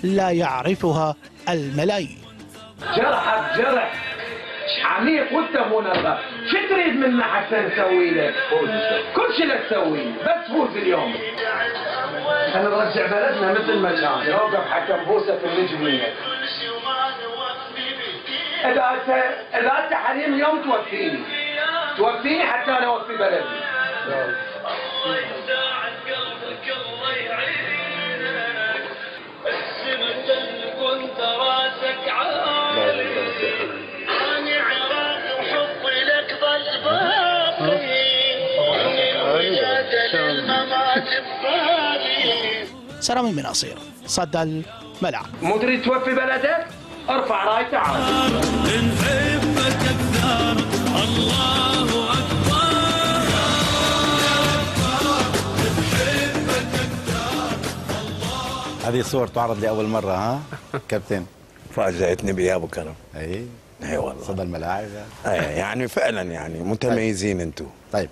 لا يعرفها الملايين. جرحك جرح عميق وانت منظف، شو تريد منا حتى نسوي لك؟ كل شيء لك تسوي بس فوز اليوم. انا نرجع بلدنا مثل ما كان، نوقف حتى نبوسه في الجبينه. اذا انت حليم اليوم توفيني حتى انا اوفي بلدي. سلام من أصير صدى الملعب. مو تريد توفي بلدك؟ ارفع راي تعال. نحبك أكثر الله أكبر. هذه صور تعرض لأول مرة ها كابتن؟ فاجأتني بيا ابو كرم. اي اي والله صدى الملاعب يعني فعلا يعني متميزين انتم. طيب